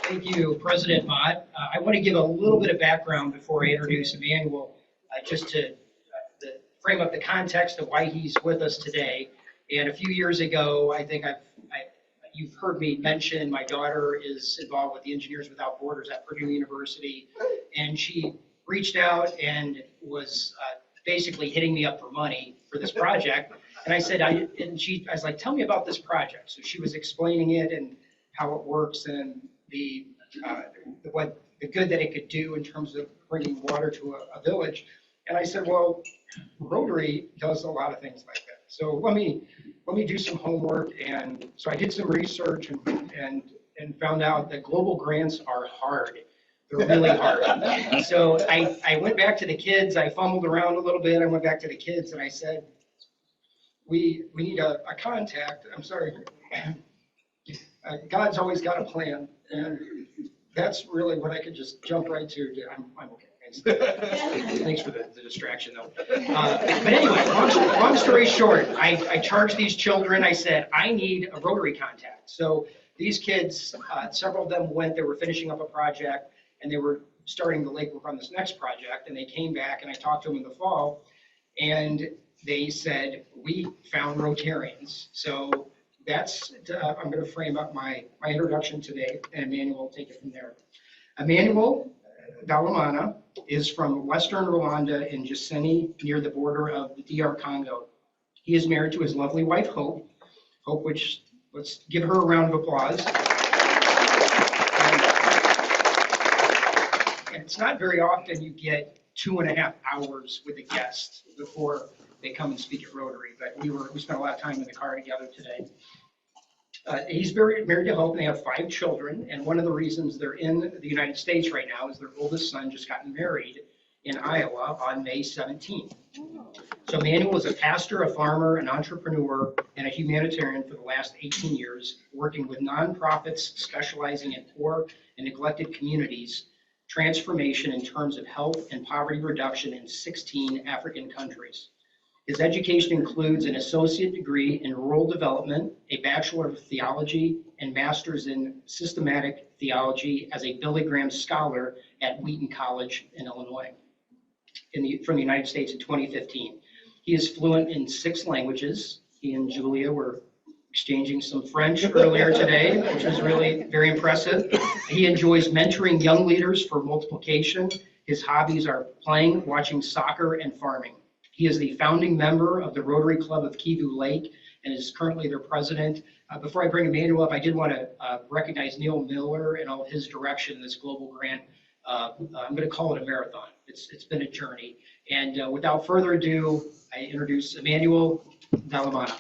Thank you, President Mott. I want to give a little bit of background before I introduce Emmanuel, just to frame up the context of why he's with us today. And a few years ago, I think you've heard me mention my daughter is involved with the Engineers Without Borders at Purdue University, and she reached out and was basically hitting me up for money for this project. And I said, I was like, tell me about this project. So she was explaining it and how it works and the good that it could do in terms of bringing water to a village. And I said, well, Rotary does a lot of things like that. So let me do some homework. And so I did some research and found out that global grants are hard. They're really hard. So I went back to the kids. I fumbled around a little bit. I went back to the kids and I said, we need a contact. I'm sorry. God's always got a plan. And that's really what I could just jump right to. I'm okay. Thanks for the distraction, though. But anyway, long story short, I charged these children. I said, I need a Rotary contact. So these kids, several of them went, they were finishing up a project, and they were starting the legwork on this next project. And they came back, and I talked to them in the fall, and they said, we found Rotarians. So that's, I'm going to frame up my introduction today, and Emmanuel will take it from there. Emmanuel Ndolimana is from Western Rwanda in Gisenyi, near the border of the DR Congo. He is married to his lovely wife, Hope, which, let's give her a round of applause. And it's not very often you get 2.5 hours with a guest before they come and speak at Rotary, but we spent a lot of time in the car together today. He's married to Hope, and they have 5 children, and one of the reasons they're in the United States right now is their oldest son just got married in Iowa on May 17th. So Emmanuel is a pastor, a farmer, an entrepreneur, and a humanitarian for the last 18 years, working with nonprofits specializing in poor and neglected communities, transformation in terms of health and poverty reduction in 16 African countries. His education includes an associate degree in rural development, a Bachelor of Theology, and Master's in Systematic Theology as a Billy Graham Scholar at Wheaton College in Illinois from the United States in 2015. He is fluent in 6 languages. He and Julia were exchanging some French earlier today, which was really very impressive. He enjoys mentoring young leaders for multiplication. His hobbies are playing, watching soccer, and farming. He is the founding member of the Rotary Club of Kivu Lake and is currently their president. Before I bring Emmanuel up, I did want to recognize Neil Miller and all his direction in this global grant. I'm going to call it a marathon. It's been a journey. And without further ado, I introduce Emmanuel Ndolimana.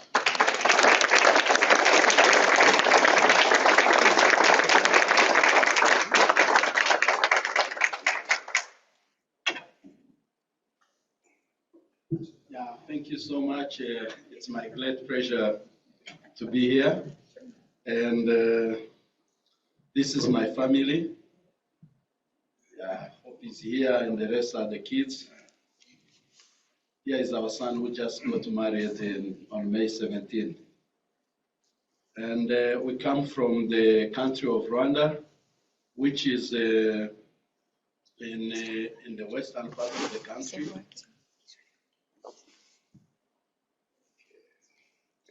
Thank you so much. It's my great pleasure to be here. And this is my family. Hope is here, and the rest are the kids. Here is our son who just got married on May 17th. And we come from the country of Rwanda, which is in the western part of the country.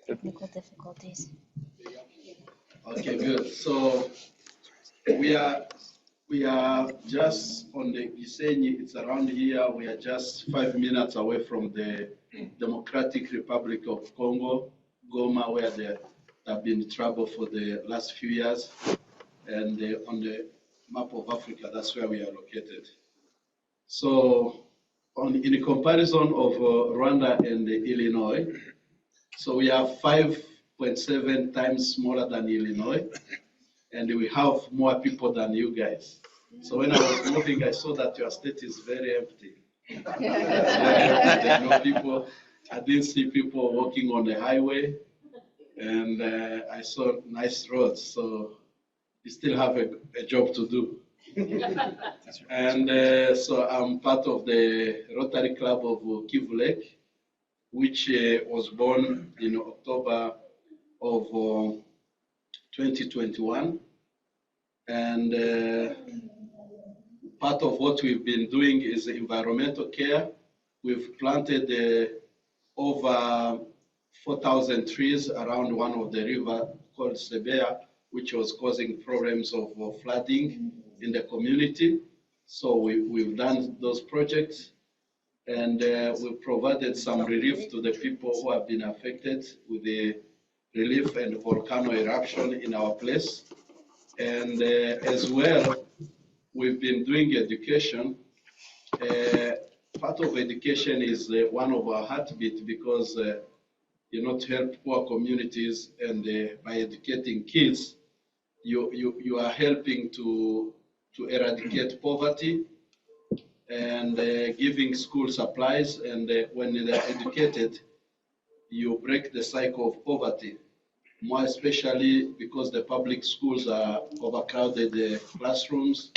Technical difficulties. Okay, good. So we are just on the Gisenyi. It's around here. We are just 5 minutes away from the Democratic Republic of Congo, Goma, where they have been in trouble for the last few years. And on the map of Africa, that's where we are located. So in comparison of Rwanda and Illinois, so we are 5.7 times smaller than Illinois, and we have more people than you guys. So when I was moving, I saw that your state is very empty. There are no people. I didn't see people walking on the highway, and I saw nice roads. So you still have a job to do. And so I'm part of the Rotary Club of Kivu Lake, which was born in October of 2021. And part of what we've been doing is environmental care. We've planted over 4,000 trees around one of the river called Sebea, which was causing problems of flooding in the community. So we've done those projects, and we've provided some relief to the people who have been affected with the relief and volcano eruption in our place. And as well, we've been doing education. Part of education is one of our heartbeat, because to help poor communities, and by educating kids, you are helping to eradicate poverty, and giving school supplies. And when they're educated, you break the cycle of poverty, more especially because the public schools are overcrowded classrooms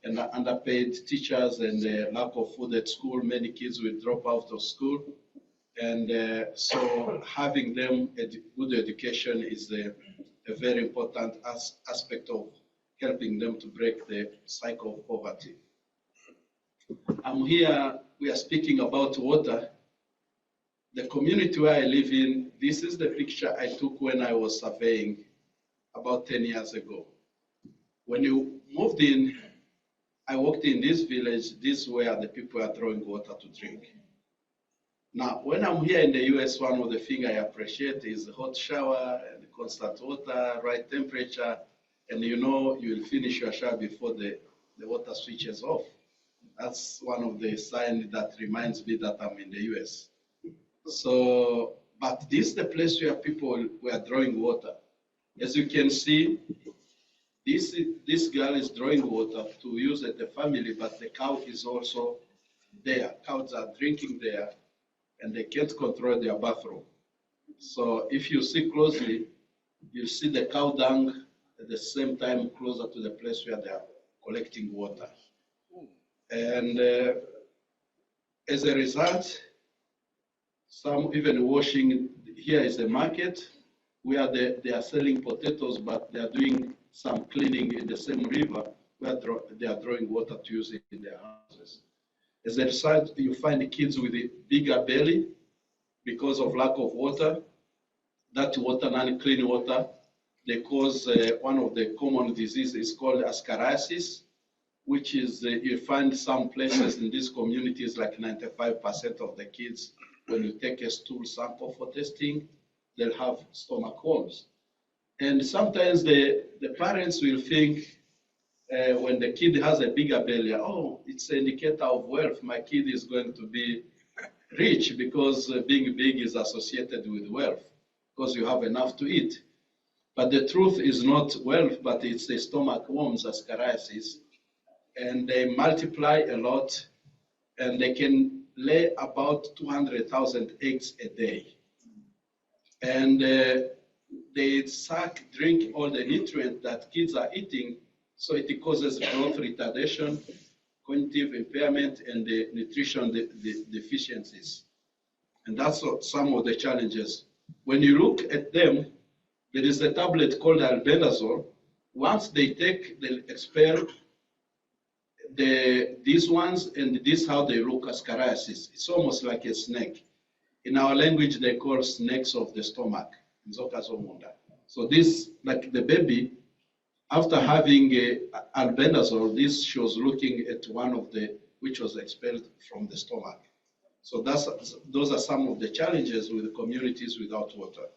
and underpaid teachers, and lack of food at school. Many kids will drop out of school. And so having them good education is a very important aspect of helping them to break the cycle of poverty. I'm here, we are speaking about water. The community where I live in, this is the picture I took when I was surveying about 10 years ago. When you moved in, I walked in this village. This is where the people are drawing water to drink. Now, when I'm here in the US, one of the things I appreciate is the hot shower and constant water, right temperature, and you'll finish your shower before the water switches off. That's one of the signs that reminds me that I'm in the US. So, but this is the place where people were drawing water. As you can see, this girl is drawing water to use at the family, but the cow is also there. Cows are drinking there, and they can't control their bathroom. So if you see closely, you'll see the cow dung at the same time closer to the place where they are collecting water. And as a result, some even washing. Here is a market where they are selling potatoes, but they are doing some cleaning in the same river where they are drawing water to use it in their houses. As a result, you find the kids with a bigger belly because of lack of water. That water, non-clean water, they cause one of the common diseases called ascariasis, which is you find some places in these communities, like 95% of the kids, when you take a stool sample for testing, they'll have stomach worms. And sometimes the parents will think, when the kid has a bigger belly, oh, it's an indicator of wealth. My kid is going to be rich, because being big is associated with wealth, because you have enough to eat. But the truth is not wealth, but it's the stomach worms, ascariasis. And they multiply a lot, and they can lay about 200,000 eggs a day. And they drink all the nutrients that kids are eating, so it causes growth retardation, cognitive impairment, and the nutrition deficiencies. And that's some of the challenges. When you look at them, there is a tablet called albendazole. Once they expel these ones, and this is how they look, ascariasis. It's almost like a snake. In our language, they call snakes of the stomach. So this, like the baby, after having albendazole, this shows looking at one of which was expelled from the stomach. So those are some of the challenges with the communities without water.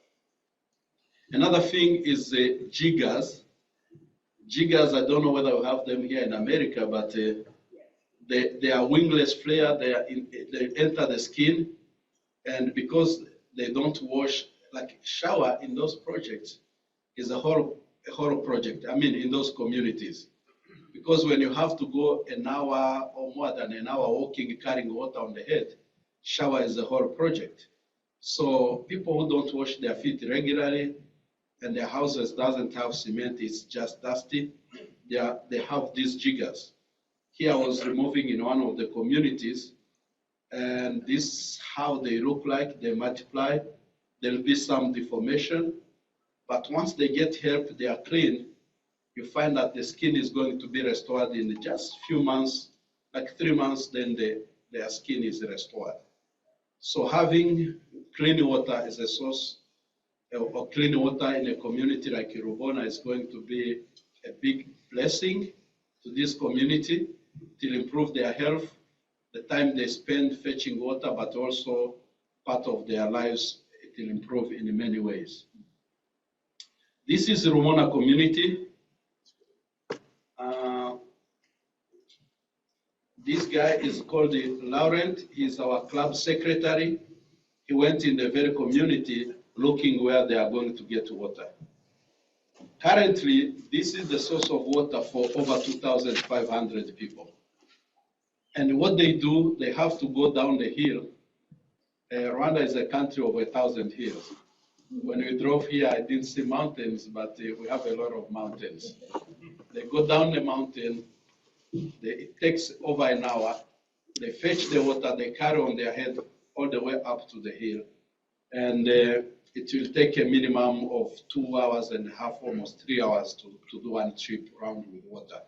Another thing is the jiggers. Jiggers, I don't know whether we have them here in America, but they are wingless flare. They enter the skin, and because they don't wash, like shower in those projects is a horror project. I mean, in those communities, because when you have to go an hour or more than an hour walking, carrying water on the head, shower is a horror project. So people who don't wash their feet regularly, and their houses doesn't have cement, it's just dusty, they have these jiggers. Here I was removing in one of the communities, and this is how they look like. They multiply. There'll be some deformation, but once they get help, they are clean, you find that the skin is going to be restored in just few months, like 3 months, then their skin is restored. So having clean water as a source or clean water in a community like Rubona is going to be a big blessing to this community. It will improve their health, the time they spend fetching water, but also part of their lives, it will improve in many ways. This is the Rumona community. This guy is called Laurent. He's our club secretary. He went in the very community looking where they are going to get water. Currently, this is the source of water for over 2,500 people. And what they do, they have to go down the hill. Rwanda is a country of 1,000 hills. When we drove here, I didn't see mountains, but we have a lot of mountains. They go down the mountain. It takes over an hour. They fetch the water, they carry on their head all the way up to the hill. And it will take a minimum of 2 hours and a half, almost 3 hours to do one trip around with water.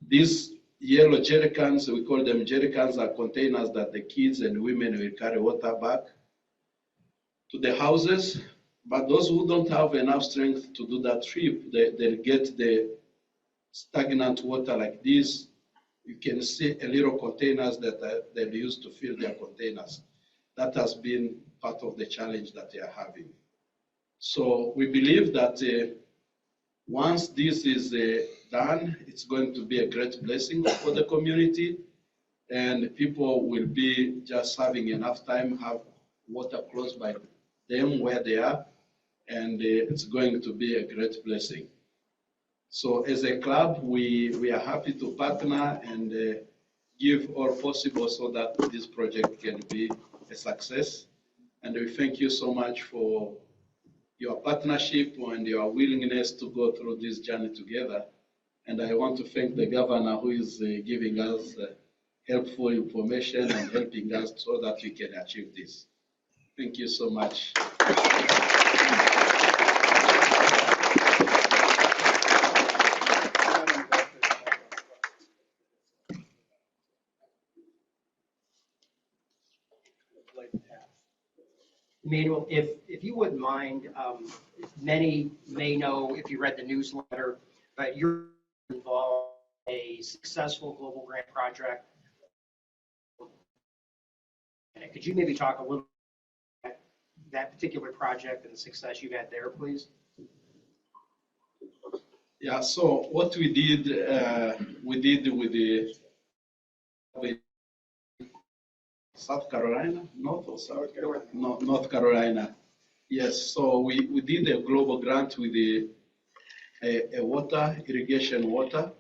These yellow jerry cans, we call them jerry cans, are containers that the kids and women will carry water back to the houses. But those who don't have enough strength to do that trip, they'll get the stagnant water like this. You can see a little containers that they use to fill their containers. That has been part of the challenge that they are having. So we believe that once this is done, it's going to be a great blessing for the community, and people will be just having enough time, have water close by them where they are, and it's going to be a great blessing. So as a club, we are happy to partner and give all possible so that this project can be a success. And we thank you so much for your partnership and your willingness to go through this journey together. And I want to thank the governor who is giving us helpful information and helping us so that we can achieve this. Thank you so much. Emmanuel, if you wouldn't mind, many may know if you read the newsletter, but you're involved in a successful global grant project. Could you maybe talk a little about that particular project and the success you've had there, please? Yeah, so what we did with South Carolina, North or South Carolina? No, North Carolina. Yes, so we did a global grant with a water, irrigation water,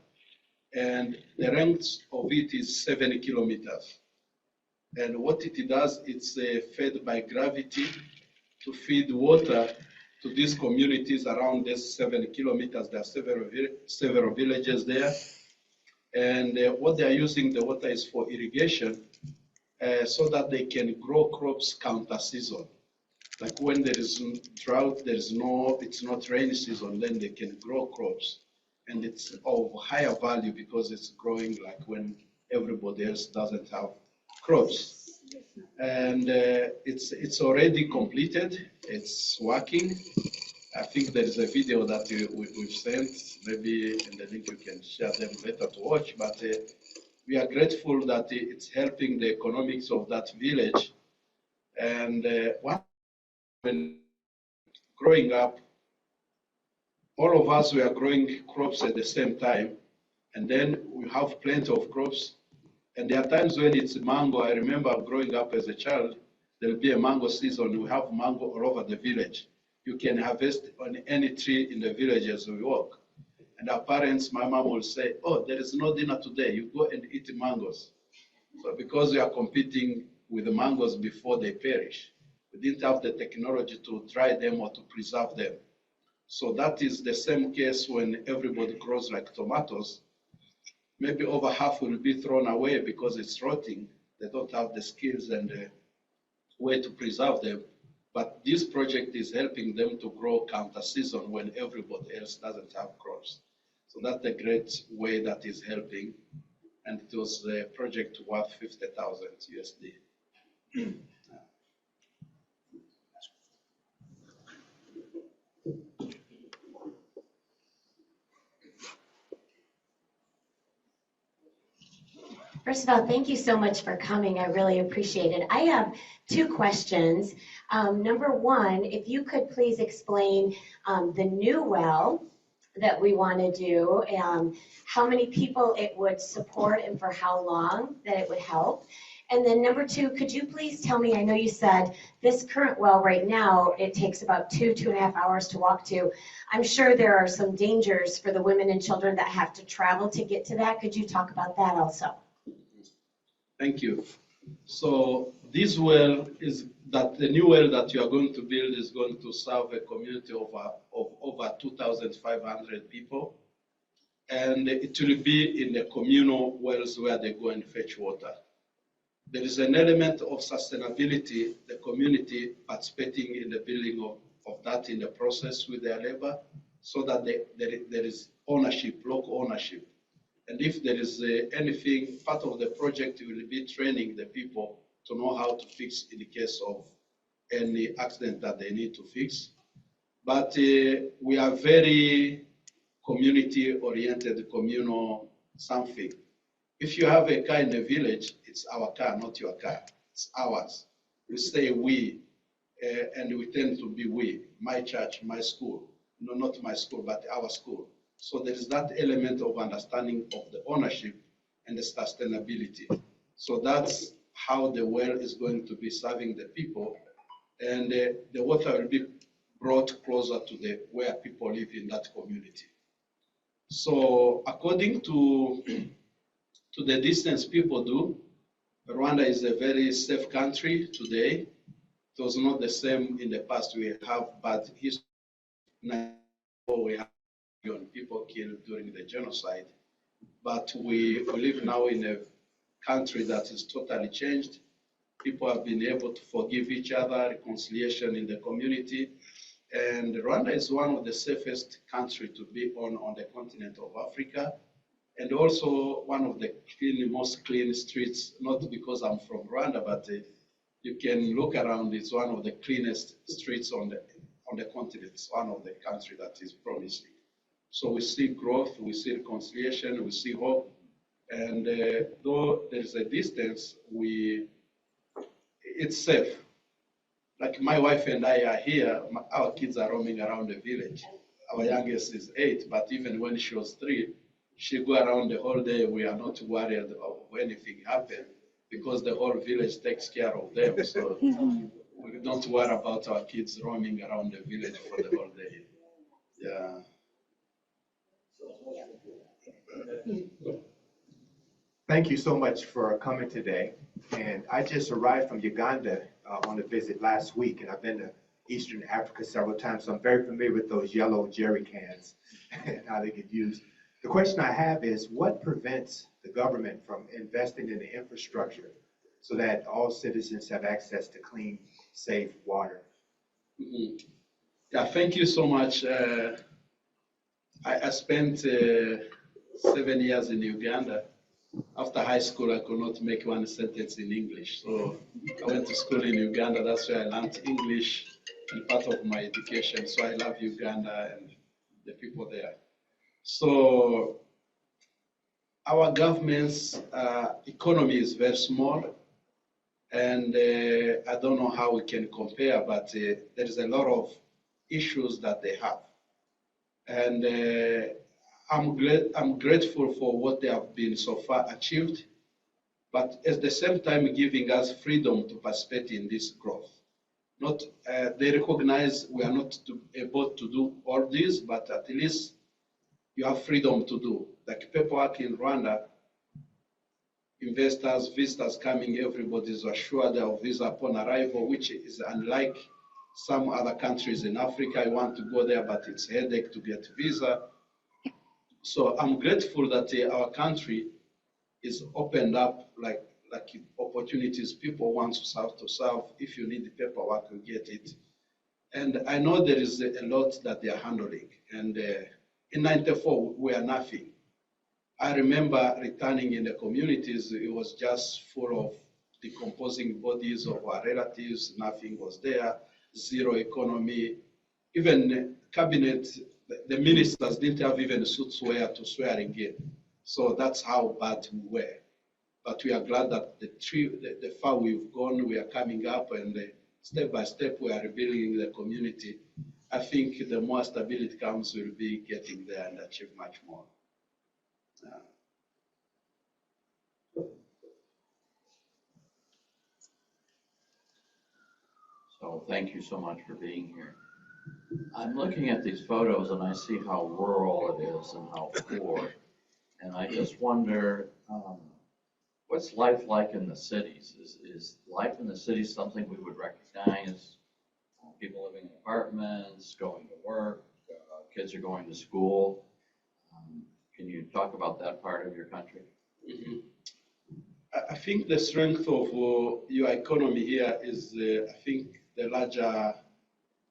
and the length of it is 7 kilometers. And what it does, it's fed by gravity to feed water to these communities around this 7 kilometers. There are several villages there. And what they are using the water is for irrigation so that they can grow crops counter season. Like when there is drought, it's not rainy season, then they can grow crops. And it's of higher value because it's growing like when everybody else doesn't have crops. And it's already completed. It's working. I think there is a video that we've sent. Maybe in the link you can share them later to watch. But we are grateful that it's helping the economics of that village. And when growing up, all of us were growing crops at the same time. And then we have plenty of crops. And there are times when it's mango. I remember growing up as a child, there'll be a mango season. We have mango all over the village. You can harvest on any tree in the village as we walk. And our parents, my mom will say, oh, there is no dinner today. You go and eat mangoes. So because we are competing with the mangoes before they perish, we didn't have the technology to dry them or to preserve them. So that is the same case when everybody grows like tomatoes. Maybe over half will be thrown away because it's rotting. They don't have the skills and the way to preserve them. But this project is helping them to grow counter season when everybody else doesn't have crops. So that's a great way that is helping. And it was a project worth 50,000 USD. First of all, thank you so much for coming. I really appreciate it. I have two questions. Number one, if you could please explain the new well that we want to do, how many people it would support and for how long that it would help. And then number two, could you please tell me, I know you said this current well right now, it takes about 2.5 hours to walk to. I'm sure there are some dangers for the women and children that have to travel to get to that. Could you talk about that also? Thank you. So this well is that the new well that you are going to build is going to serve a community of over 2,500 people. And it will be in the communal wells where they go and fetch water. There is an element of sustainability, the community participating in the building of that in the process with their labor, so that there is ownership, local ownership. And if there is anything, part of the project will be training the people to know how to fix in the case of any accident that they need to fix. But we are very community-oriented, communal something. If you have a car in a village, it's our car, not your car. It's ours. We say we, and we tend to be we. My church, my school. No, not my school, but our school. So there is that element of understanding of the ownership and the sustainability. So that's how the well is going to be serving the people, and the water will be brought closer to where people live in that community. So according to the distance people do, Rwanda is a very safe country today. It was not the same in the past. We have bad history. We have people killed during the genocide, but we live now in a country that is totally changed. People have been able to forgive each other, reconciliation in the community, and Rwanda is one of the safest countries to be on the continent of Africa, and also one of the most clean streets, not because I'm from Rwanda, but you can look around, it's one of the cleanest streets on the continent. It's one of the countries that is promising. So we see growth, we see reconciliation, we see hope. And though there is a distance, it's safe. Like my wife and I are here, our kids are roaming around the village. Our youngest is 8, but even when she was 3, she go around the whole day. We are not worried of anything happen because the whole village takes care of them. So we don't worry about our kids roaming around the village for the whole day. Yeah. Thank you so much for coming today. And I just arrived from Uganda on a visit last week, and I've been to Eastern Africa several times, so I'm very familiar with those yellow jerry cans and how they get used. The question I have is, what prevents the government from investing in the infrastructure so that all citizens have access to clean, safe water? Mm-hmm. Yeah, thank you so much. I spent 7 years in Uganda. After high school, I could not make one sentence in English. So I went to school in Uganda. That's where I learned English and part of my education. So I love Uganda and the people there. So our government's economy is very small. And I don't know how we can compare, but there is a lot of issues that they have. And I'm grateful for what they have been so far achieved, but at the same time giving us freedom to participate in this growth. They recognize we are not able to do all this, but at least you have freedom to do. Like paperwork in Rwanda, investors, visitors coming, everybody is assured of visa upon arrival, which is unlike some other countries in Africa. You want to go there, but it's a headache to get visa. So I'm grateful that our country is opened up like opportunities. People want to serve. If you need the paperwork, you get it. And I know there is a lot that they are handling. And In 94, we were nothing. I remember returning in the communities, it was just full of decomposing bodies of our relatives, nothing was there, zero economy. Even cabinet, the ministers didn't have even suits wear to swear again. So that's how bad we were. But we are glad that the far we've gone, we are coming up, and step by step we are rebuilding the community. I think the more stability comes, we'll be getting there and achieve much more. So thank you so much for being here. I'm looking at these photos and I see how rural it is and how poor. And I just wonder, what's life like in the cities? Is life in the cities something we would recognize? People living in apartments, going to work, kids are going to school. Can you talk about that part of your country? Mm-hmm. I think the strength of your economy here is, I think, the larger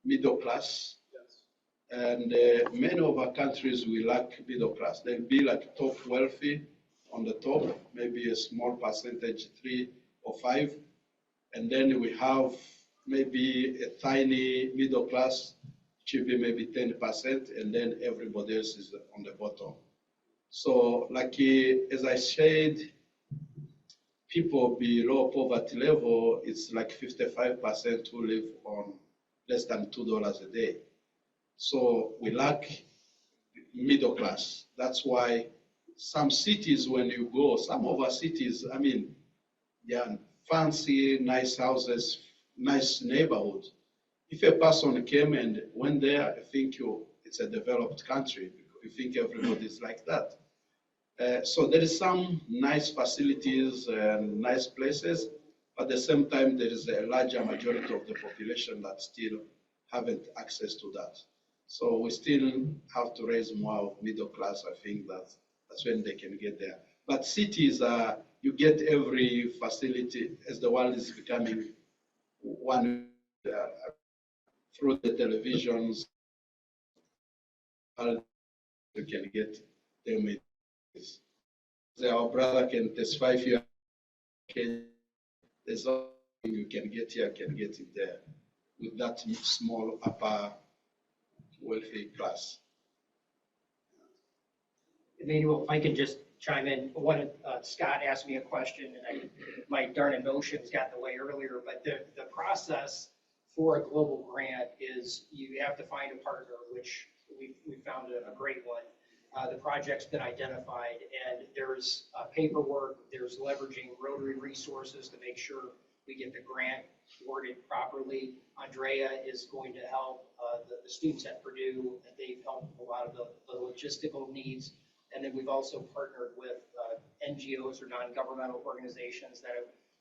middle class. Yes. And many of our countries, we lack middle class. They'll be like top wealthy on the top, maybe a small percentage, 3 or 5. And then we have maybe a tiny middle class, which will be maybe 10%, and then everybody else is on the bottom. So like, as I said, people below poverty level, it's like 55% who live on less than $2 a day. So we lack middle class. That's why some cities, when you go, some of our cities, I mean, they are fancy, nice houses, nice neighborhoods. If a person came and went there, I think it's a developed country. You think everybody is like that. So there is some nice facilities and nice places, but at the same time, there is a larger majority of the population that still haven't access to that. So we still have to raise more of middle class. I think that's when they can get there. But cities, you get every facility as the world is becoming one through the televisions. You can get them. Our brother can testify if you can. There's nothing you can get here, can get it there with that small upper wealthy class. Emmanuel, if I can just chime in, Scott asked me a question, and my darn emotions got in the way earlier, but the process for a global grant is you have to find a partner, which we found a great one. The project's been identified, and there's paperwork, there's leveraging Rotary resources to make sure we get the grant worded properly. Andrea is going to help the students at Purdue, and they've helped a lot of the logistical needs. And then we've also partnered with NGOs or non-governmental organizations that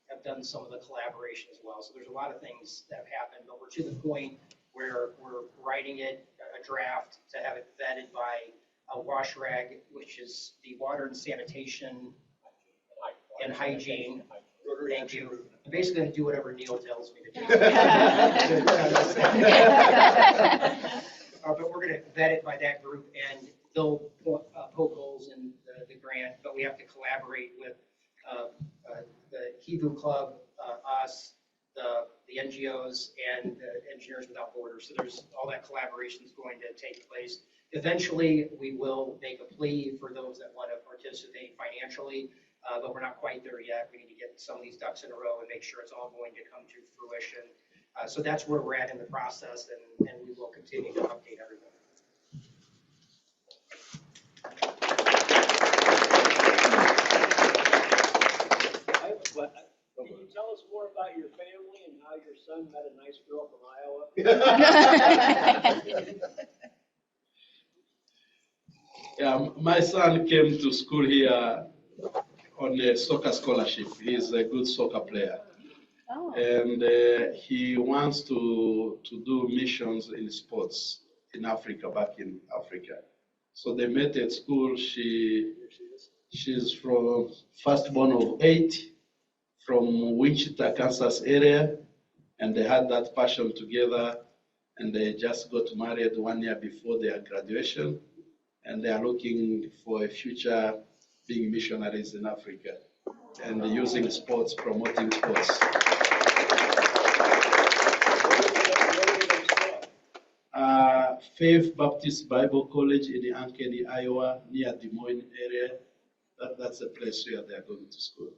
have done some of the collaboration as well. So there's a lot of things that have happened, but we're to the point where we're writing it, a draft, to have it vetted by WashRag, which is the Water and Sanitation and Hygiene. Thank you. I'm basically going to do whatever Neil tells me to do. But we're going to vet it by that group, and they'll poke holes in the grant, but we have to collaborate with the Kivu Club, us, the NGOs, and the Engineers Without Borders. So there's all that collaboration is going to take place. Eventually, we will make a plea for those that want to participate financially, but we're not quite there yet. We need to get some of these ducks in a row and make sure it's all going to come to fruition. So that's where we're at in the process, and we will continue to update everyone. I have a question. Can you tell us more about your family and how your son met a nice girl from Iowa? Yeah, my son came to school here on a soccer scholarship. He's a good soccer player. Oh. And he wants to do missions in sports in Africa, back in Africa. So they met at school. She's from firstborn of 8 from Wichita, Kansas area, and they had that passion together, and they just got married 1 year before their graduation. and they are looking for a future being missionaries in Africa and using sports, promoting sports. Faith Baptist Bible College in Ankeny, Iowa, near Des Moines area. That's the place where they are going to school.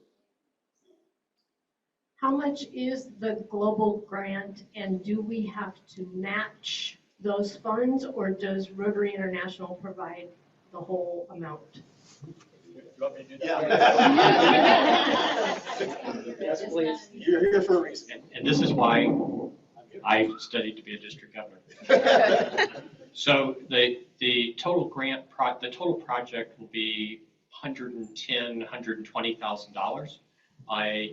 How much is the global grant, and do we have to match those funds, or does Rotary International provide the whole amount? Yes, please. You're here for a reason. And this is why I studied to be a district governor. So the total grant, the total project will be $110,000, $120,000.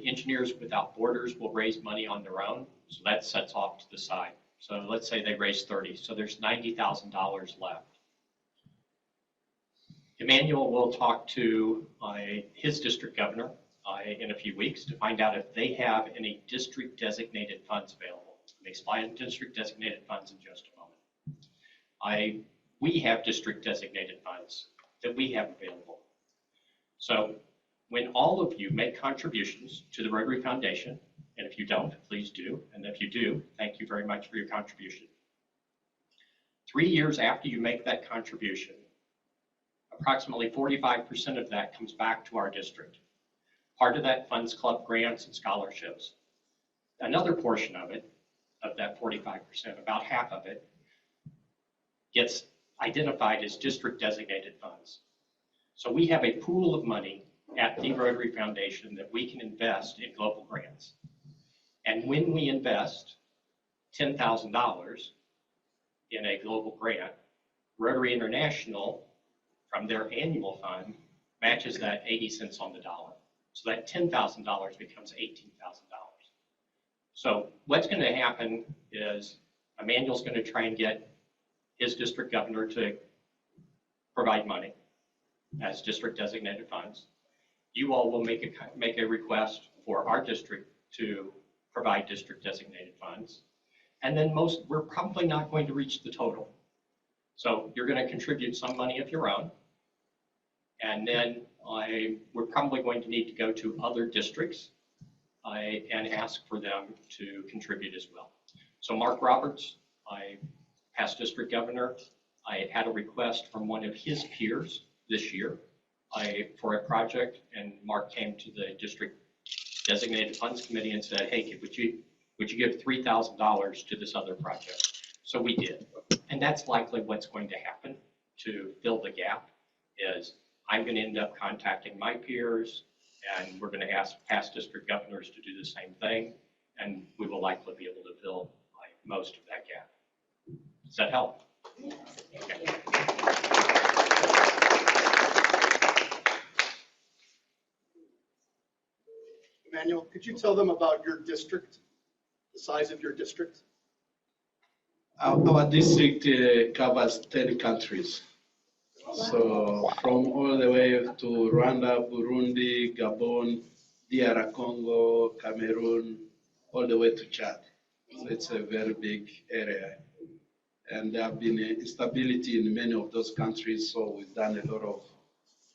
Engineers Without Borders will raise money on their own, so that sets off to the side. So let's say they raise 30, so there's $90,000 left. Emmanuel will talk to his district governor in a few weeks to find out if they have any district designated funds available. They explain district designated funds in just a moment. We have district designated funds that we have available. So when all of you make contributions to the Rotary Foundation, and if you don't, please do, and if you do, thank you very much for your contribution. 3 years after you make that contribution, approximately 45% of that comes back to our district. Part of that funds club grants and scholarships. Another portion of it, of that 45%, about half of it, gets identified as district designated funds. So we have a pool of money at the Rotary Foundation that we can invest in global grants. And when we invest $10,000 in a global grant, Rotary International, from their annual fund, matches that 80 cents on the dollar. So that $10,000 becomes $18,000. So what's going to happen is Emmanuel's going to try and get his district governor to provide money as district designated funds. You all will make a request for our district to provide district designated funds. And then we're probably not going to reach the total. So you're going to contribute some money of your own. And then we're probably going to need to go to other districts and ask for them to contribute as well. So Mark Roberts, past district governor, I had a request from one of his peers this year for a project, and Mark came to the district designated funds committee and said, hey, would you give $3,000 to this other project? So we did. And that's likely what's going to happen to fill the gap is I'm going to end up contacting my peers, and we're going to ask past district governors to do the same thing, and we will likely be able to fill most of that gap. Does that help? Okay. Emmanuel, could you tell them about your district, the size of your district? Our district covers 10 countries. So from all the way to Rwanda, Burundi, Gabon, DR Congo, Cameroon, all the way to Chad. So it's a very big area. And there have been instability in many of those countries, so we've done a lot of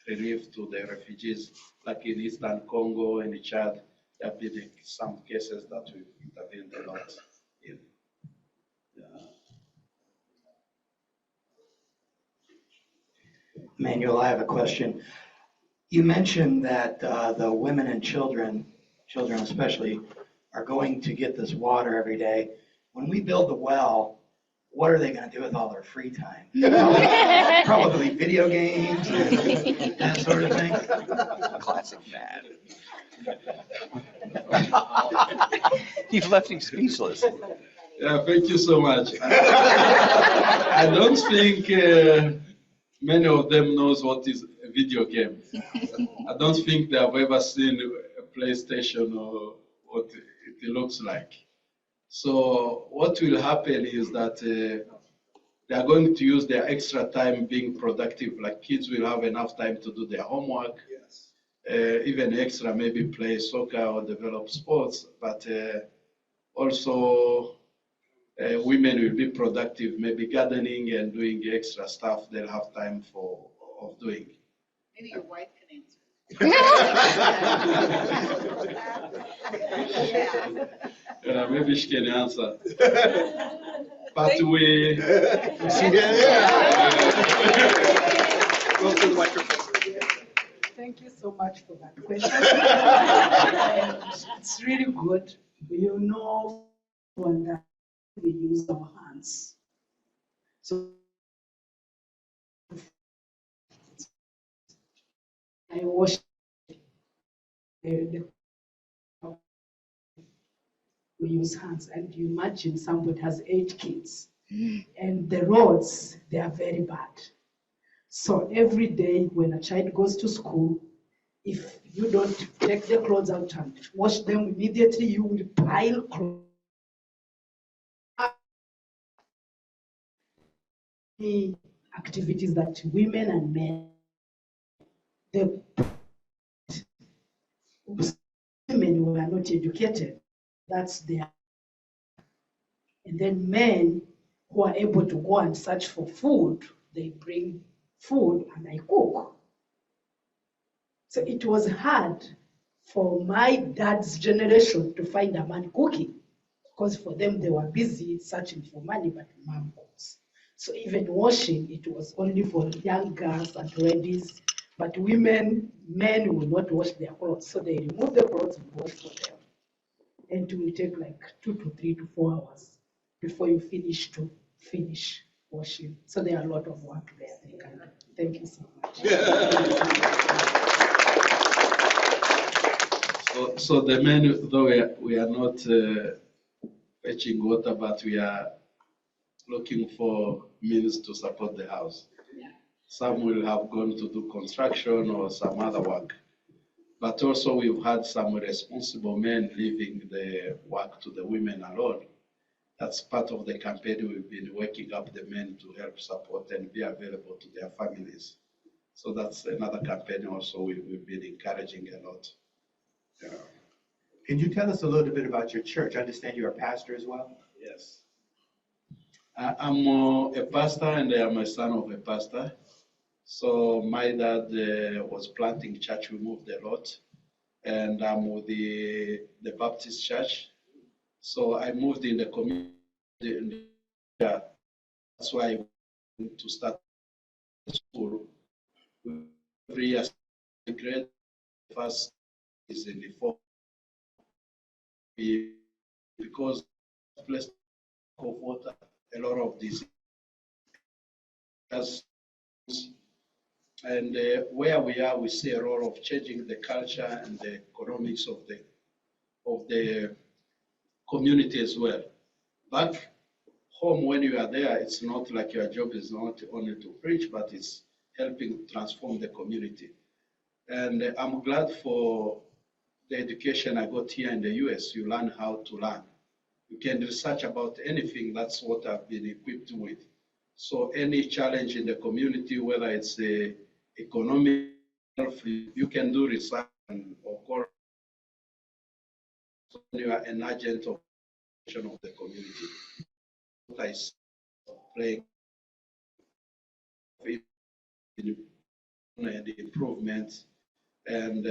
relief to the refugees, like in Eastern Congo and Chad. There have been some cases that we've intervened a lot in. Emmanuel, I have a question. You mentioned that the women and children especially, are going to get this water every day. When we build the well, what are they going to do with all their free time? Probably video games and that sort of thing. Classic dad. You've left him speechless. Yeah, thank you so much. I don't think many of them knows what is a video game. I don't think they have ever seen a PlayStation or what it looks like. So what will happen is that they are going to use their extra time being productive. Like kids will have enough time to do their homework, Yes. even extra, maybe play soccer or develop sports, but also women will be productive, maybe gardening and doing extra stuff they'll have time of doing. Maybe your wife can answer. Maybe she can answer. But we. Go to the microphone. Thank you so much for that question. It's really good. You know, when we use our hands. So I wash we use hands, and you imagine somebody has 8 kids, and the roads, they are very bad. So every day when a child goes to school, if you don't take the clothes out and wash them immediately, you will pile clothes. Activities that women and men, the women were not educated, that's their, and then men who are able to go and search for food, they bring food and I cook. So it was hard for my dad's generation to find a man cooking, because for them they were busy searching for money, but mom cooks. So even washing, it was only for young girls and ladies, but men will not wash their clothes. So they remove the clothes and wash for them. And it will take like 2 to 3 to 4 hours before you finish washing. So there are a lot of work there they can do. Thank you so much. So the men, though we are not fetching water, but we are looking for means to support the house. Yeah. Some will have gone to do construction or some other work. But also we've had some responsible men leaving the work to the women alone. That's part of the campaign. We've been waking up the men to help support and be available to their families. So that's another campaign also we've been encouraging a lot. Yeah. Can you tell us a little bit about your church? I understand you're a pastor as well? Yes. I'm a pastor and I am a son of a pastor. So my dad was planting church. We moved a lot. And I'm with the Baptist church. So I moved in the community. That's why I went to start school. Every year, grade first is in the fourth. Because place of water, a lot of disease. And where we are, we see a role of changing the culture and the economics of the community as well. Back home, when you are there, it's not like your job is not only to preach, but it's helping transform the community. And I'm glad for the education I got here in the US. You learn how to learn. You can research about anything. That's what I've been equipped with. So any challenge in the community, whether it's economic, you can do research or call. So you are an agent of the community. What I play and improvements, and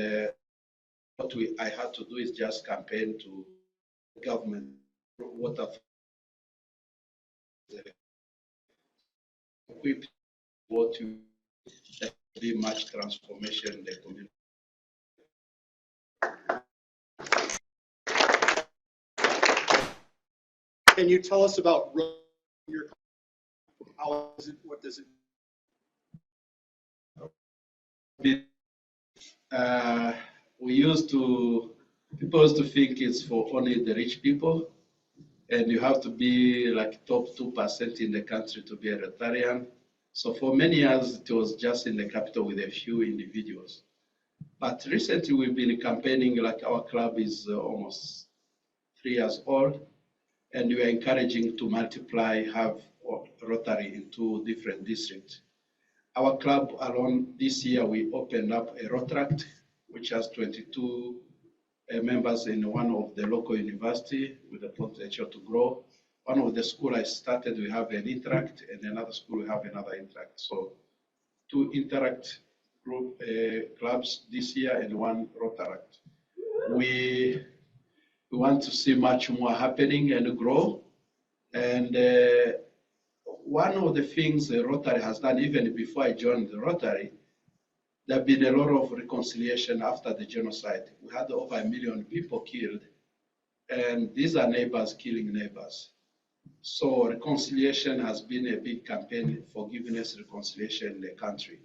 what I had to do is just campaign to government water equipped what you be much transformation in the community. Can you tell us about your, how is it, what does it? People used to think it's for only the rich people, and you have to be like top 2% in the country to be a Rotarian. So for many years, it was just in the capital with a few individuals. But recently, we've been campaigning, like our club is almost 3 years old, and we are encouraging to multiply, have Rotary in 2 different districts. Our club alone this year, we opened up a Rotaract, which has 22 members in one of the local university with the potential to grow. one of the school I started, we have an interact, and another school we have another interact. So 2 interact group clubs this year and 1 Rotaract. We want to see much more happening and grow. And one of the things the Rotary has done, even before I joined the Rotary, there have been a lot of reconciliation after the genocide. We had over 1 million people killed, and these are neighbors killing neighbors. So reconciliation has been a big campaign, forgiveness, reconciliation in the country.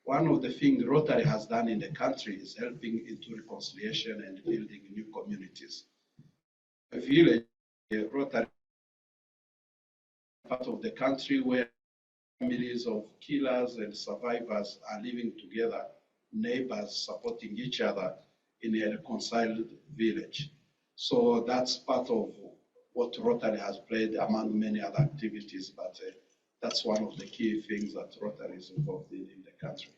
One of the things Rotary has done in the country is helping into reconciliation and building new communities. A village, Rotary, part of the country where families of killers and survivors are living together, neighbors supporting each other in a reconciled village. So that's part of what Rotary has played among many other activities, but that's one of the key things that Rotary is involved in the country.